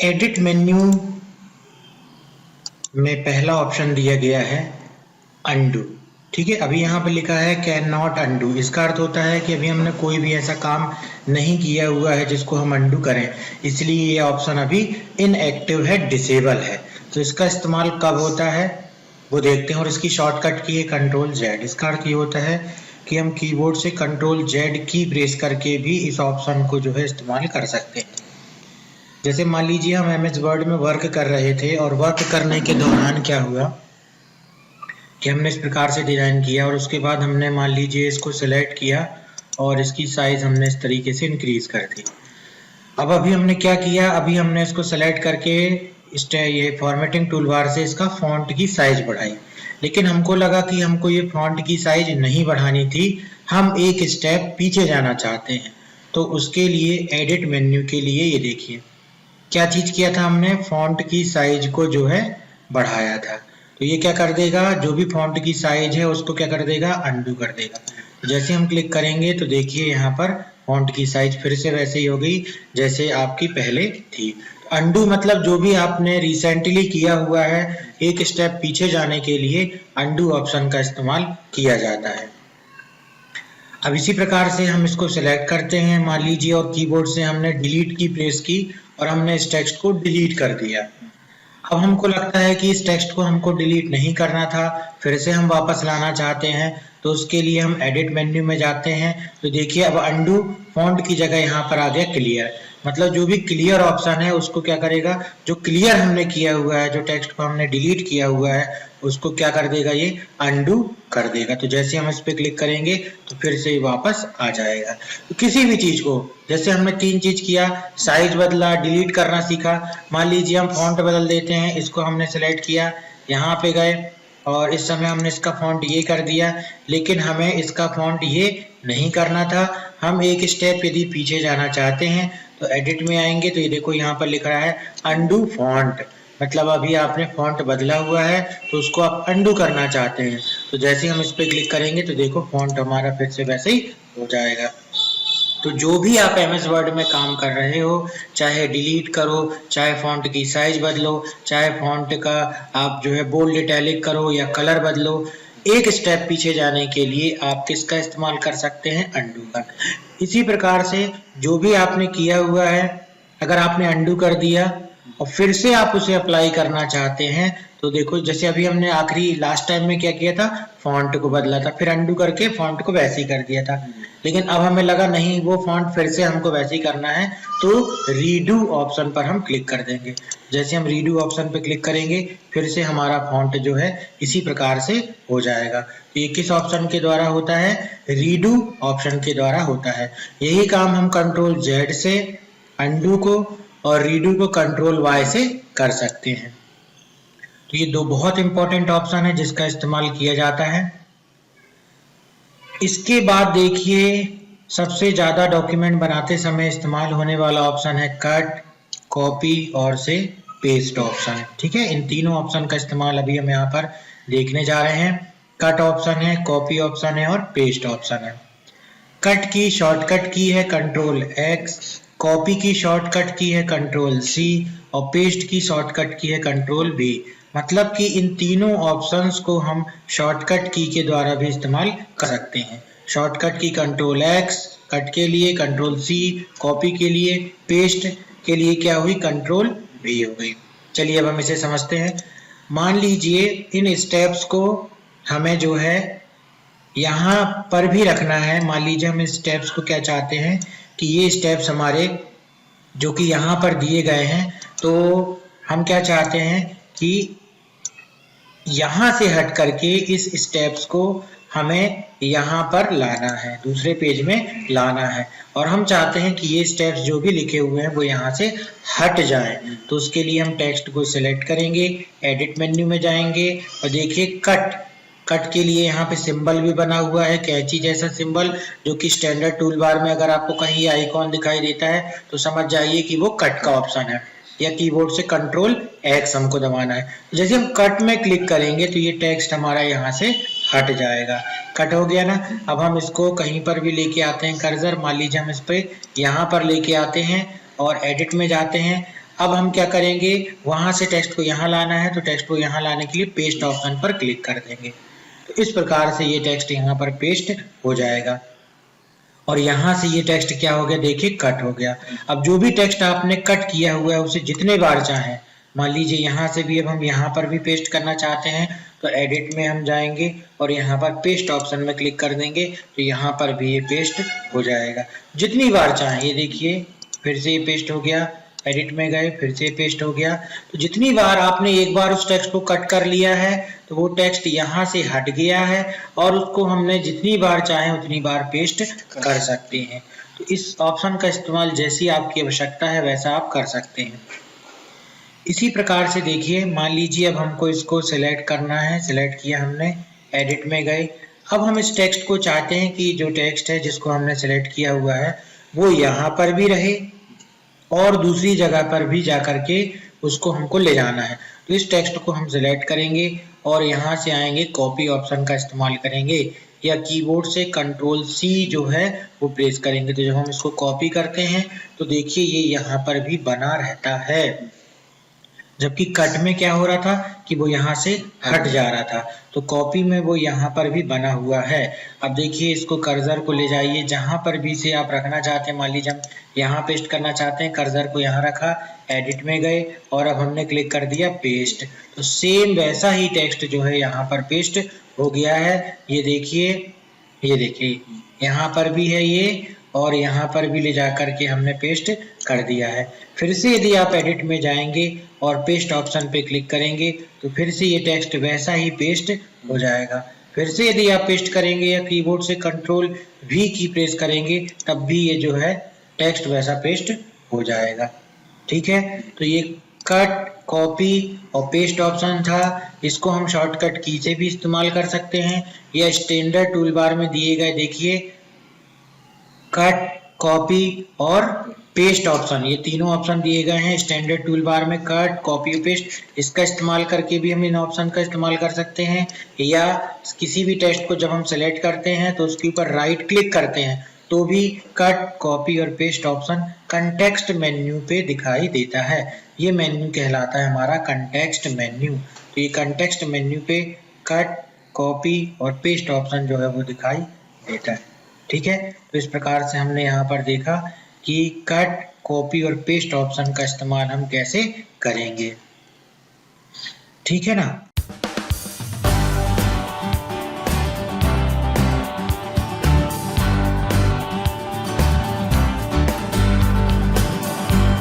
Edit menu में पहला option दिया गया है अनडू। ठीक है, अभी यहाँ पर लिखा है कैन नॉट अनडू। इसका अर्थ होता है कि अभी हमने कोई भी ऐसा काम नहीं किया हुआ है जिसको हम अनडू करें, इसलिए ये ऑप्शन अभी इनएक्टिव है, डिसेबल है। तो इसका इस्तेमाल कब होता है वो देखते हैं, और इसकी शॉर्टकट की है कंट्रोल जेड। इसका अर्थ ये होता है कि हम कीबोर्ड से कंट्रोल जेड की प्रेस करके भी इस ऑप्शन को जो है इस्तेमाल कर सकते हैं। जैसे मान लीजिए हम एमएस वर्ड में वर्क कर रहे थे और वर्क करने के दौरान क्या हुआ कि हमने इस प्रकार से डिज़ाइन किया और उसके बाद हमने मान लीजिए इसको सिलेक्ट किया और इसकी साइज़ हमने इस तरीके से इंक्रीज़ कर दी। अब अभी हमने क्या किया, अभी हमने इसको सेलेक्ट करके ये फॉर्मेटिंग टूल बार से इसका फॉन्ट की साइज बढ़ाई, लेकिन हमको लगा कि हमको ये फॉन्ट की साइज नहीं बढ़ानी थी, हम एक स्टेप पीछे जाना चाहते हैं। तो उसके लिए एडिट मेन्यू के लिए ये देखिए क्या चीज़ किया था हमने, फॉन्ट की साइज को जो है बढ़ाया था। तो ये क्या कर देगा, जो भी फॉन्ट की साइज है उसको क्या कर देगा, अनडू कर देगा। जैसे हम क्लिक करेंगे तो देखिए यहाँ पर फॉन्ट की साइज फिर से वैसे ही हो गई जैसे आपकी पहले थी। अनडू मतलब जो भी आपने रिसेंटली किया हुआ है, एक स्टेप पीछे जाने के लिए अनडू ऑप्शन का इस्तेमाल किया जाता है। अब इसी प्रकार से हम इसको सिलेक्ट करते हैं मान लीजिए, और कीबोर्ड से हमने डिलीट की प्रेस की और हमने इस टेक्स्ट को डिलीट कर दिया। अब हमको लगता है कि इस टेक्स्ट को हमको डिलीट नहीं करना था, फिर से हम वापस लाना चाहते हैं, तो उसके लिए हम एडिट मेन्यू में जाते हैं। तो देखिए अब अनडू फॉन्ट की जगह यहाँ पर आ गया क्लियर, मतलब जो भी क्लियर ऑप्शन है उसको क्या करेगा, जो क्लियर हमने किया हुआ है, जो टेक्स्ट को हमने डिलीट किया हुआ है उसको क्या कर देगा, ये अनडू कर देगा। तो जैसे हम इस पर क्लिक करेंगे तो फिर से वापस आ जाएगा। तो किसी भी चीज को, जैसे हमने 3 चीज किया, साइज बदला, डिलीट करना सीखा। मान लीजिए हम फॉन्ट बदल देते हैं, इसको हमने सेलेक्ट किया, यहाँ पे गए और इस समय हमने इसका फॉन्ट ये कर दिया, लेकिन हमें इसका फॉन्ट ये नहीं करना था। हम एक स्टेप यदि पीछे जाना चाहते हैं तो एडिट में आएंगे, तो ये देखो यहाँ पर लिख रहा है अनडू फॉन्ट, मतलब अभी आपने फॉन्ट बदला हुआ है तो उसको आप अनडू करना चाहते हैं। तो जैसे हम इस पर क्लिक करेंगे तो देखो फॉन्ट हमारा फिर से वैसे ही हो जाएगा। तो जो भी आप एमएस वर्ड में काम कर रहे हो, चाहे डिलीट करो, चाहे फॉन्ट की साइज बदलो, चाहे फॉन्ट का आप जो है बोल्ड इटैलिक करो या कलर बदलो, एक स्टेप पीछे जाने के लिए आप किसका इस्तेमाल कर सकते हैं, अनडू का। इसी प्रकार से जो भी आपने किया हुआ है, अगर आपने अनडू कर दिया और फिर से आप उसे अप्लाई करना चाहते हैं, तो देखो जैसे अभी हमने आखिरी लास्ट टाइम में क्या किया था, फॉन्ट को बदला था, फिर अनडू करके फॉन्ट को वैसे ही कर दिया था, लेकिन अब हमें लगा नहीं वो फॉन्ट फिर से हमको वैसे ही करना है, तो रीडू ऑप्शन पर हम क्लिक कर देंगे। जैसे हम रीडू ऑप्शन पर क्लिक करेंगे फिर से हमारा फॉन्ट जो है इसी प्रकार से हो जाएगा। तो ये किस ऑप्शन के द्वारा होता है, रीडू ऑप्शन के द्वारा होता है। यही काम हम कंट्रोल जेड से अनडू को और रीडू को कंट्रोल वाई से कर सकते हैं। तो ये 2 बहुत इंपॉर्टेंट ऑप्शन है जिसका इस्तेमाल किया जाता है। इसके बाद देखिए सबसे ज्यादा डॉक्यूमेंट बनाते समय इस्तेमाल होने वाला ऑप्शन है कट, कॉपी और से पेस्ट ऑप्शन। ठीक है, इन तीनों ऑप्शन का इस्तेमाल अभी हम यहाँ पर देखने जा रहे हैं। कट ऑप्शन है, कॉपी ऑप्शन है और पेस्ट ऑप्शन है। कट की शॉर्टकट की है कंट्रोल एक्स, कॉपी की शॉर्टकट की है कंट्रोल सी और पेस्ट की शॉर्टकट की है कंट्रोल वी। मतलब कि इन तीनों ऑप्शंस को हम शॉर्टकट की के द्वारा भी इस्तेमाल कर सकते हैं। शॉर्टकट की कंट्रोल एक्स कट के लिए, कंट्रोल सी कॉपी के लिए, पेस्ट के लिए क्या हुई, कंट्रोल वी हो गई। चलिए अब हम इसे समझते हैं। मान लीजिए इन स्टेप्स को हमें जो है यहाँ पर भी रखना है। मान लीजिए हम इस स्टेप्स को क्या चाहते हैं कि ये स्टेप्स हमारे जो कि यहाँ पर दिए गए हैं, तो हम क्या चाहते हैं कि यहाँ से हट करके इस स्टेप्स को हमें यहाँ पर लाना है, दूसरे पेज में लाना है, और हम चाहते हैं कि ये स्टेप्स जो भी लिखे हुए हैं वो यहाँ से हट जाएं। तो उसके लिए हम टेक्स्ट को सिलेक्ट करेंगे, एडिट मेन्यू में जाएंगे और देखिए कट के लिए यहाँ पे सिंबल भी बना हुआ है, कैंची जैसा सिंबल, जो कि स्टैंडर्ड टूल बार में अगर आपको कहीं आइकॉन दिखाई देता है तो समझ जाइए कि वो कट का ऑप्शन है, या कीबोर्ड से कंट्रोल एक्स हमको दबाना है। जैसे हम कट में क्लिक करेंगे तो ये टेक्स्ट हमारा यहाँ से हट जाएगा। कट हो गया ना। अब हम इसको कहीं पर भी लेके आते हैं कर्सर, मान लीजिए हम इस पे यहाँ पर लेके आते हैं और एडिट में जाते हैं अब हम क्या करेंगे, वहां से टेक्स्ट को यहाँ लाना है, तो टेक्स्ट को यहाँ लाने के लिए पेस्ट ऑप्शन पर क्लिक कर देंगे। तो इस प्रकार से ये टेक्स्ट यहाँ पर पेस्ट हो जाएगा और यहाँ से ये टेक्स्ट क्या हो गया, देखिए कट हो गया। अब जो भी टेक्स्ट आपने कट किया हुआ है उसे जितने बार चाहें, मान लीजिए यहाँ से भी अब हम यहाँ पर भी पेस्ट करना चाहते हैं, तो एडिट में हम जाएंगे और यहाँ पर पेस्ट ऑप्शन में क्लिक कर देंगे, तो यहाँ पर भी ये पेस्ट हो जाएगा जितनी बार चाहें। ये देखिए फिर से ये पेस्ट हो गया, एडिट में गए फिर से पेस्ट हो गया। तो जितनी बार आपने एक बार उस टेक्स्ट को कट कर लिया है तो वो टेक्स्ट यहाँ से हट गया है और उसको हमने जितनी बार चाहे उतनी बार पेस्ट कर सकते हैं। तो इस ऑप्शन का इस्तेमाल जैसी आपकी आवश्यकता है वैसा आप कर सकते हैं। इसी प्रकार से देखिए, मान लीजिए अब हमको इसको सिलेक्ट करना है, सिलेक्ट किया हमने, एडिट में गए। अब हम इस टेक्स्ट को चाहते हैं कि जो टेक्स्ट है जिसको हमने सिलेक्ट किया हुआ है वो यहाँ पर भी रहे और दूसरी जगह पर भी जाकर के उसको हमको ले जाना है। तो इस टेक्स्ट को हम सिलेक्ट करेंगे और यहाँ से आएंगे, कॉपी ऑप्शन का इस्तेमाल करेंगे या कीबोर्ड से Ctrl+C जो है वो प्रेस करेंगे। तो जब हम इसको कॉपी करते हैं तो देखिए ये यहाँ पर भी बना रहता है, जबकि कट में क्या हो रहा था कि वो यहाँ से हट जा रहा था। तो कॉपी में वो यहाँ पर भी बना हुआ है। अब देखिए इसको कर्सर को ले जाइए जहाँ पर भी से आप रखना चाहते हैं, मान लीजिए हम यहाँ पेस्ट करना चाहते हैं, कर्सर को यहाँ रखा, एडिट में गए और अब हमने क्लिक कर दिया पेस्ट। तो सेम वैसा ही टेक्स्ट जो है यहाँ पर पेस्ट हो गया है। ये देखिए यहाँ पर भी है ये और यहाँ पर भी ले जाकर के हमने पेस्ट कर दिया है। फिर से यदि आप एडिट में जाएंगे और पेस्ट ऑप्शन पे क्लिक करेंगे तो फिर से ये टेक्स्ट वैसा ही पेस्ट हो जाएगा। फिर से यदि आप पेस्ट करेंगे या कीबोर्ड से Ctrl+V की प्रेस करेंगे तब भी ये जो है टेक्स्ट वैसा पेस्ट हो जाएगा। ठीक है, तो ये कट, कॉपी और पेस्ट ऑप्शन था। इसको हम शॉर्टकट की से भी इस्तेमाल कर सकते हैं या स्टैंडर्ड टूल बार में दिए गए देखिए कट, कॉपी और पेस्ट ऑप्शन, ये तीनों ऑप्शन दिए गए हैं स्टैंडर्ड टूल बार में, कट, कॉपी और पेस्ट। इसका इस्तेमाल करके भी हम इन ऑप्शन का इस्तेमाल कर सकते हैं या किसी भी टेक्स्ट को जब हम सेलेक्ट करते हैं तो उसके ऊपर राइट क्लिक करते हैं तो भी कट, कॉपी और पेस्ट ऑप्शन कंटेक्स्ट मेन्यू पे दिखाई देता है। ये मेन्यू कहलाता है हमारा कंटेक्स्ट मेन्यू। तो ये कंटेक्स्ट मेन्यू पे कट, कॉपी और पेस्ट ऑप्शन जो है वो दिखाई देता है। ठीक है, तो इस प्रकार से हमने यहाँ पर देखा कि कट, कॉपी और पेस्ट ऑप्शन का इस्तेमाल हम कैसे करेंगे। ठीक है ना।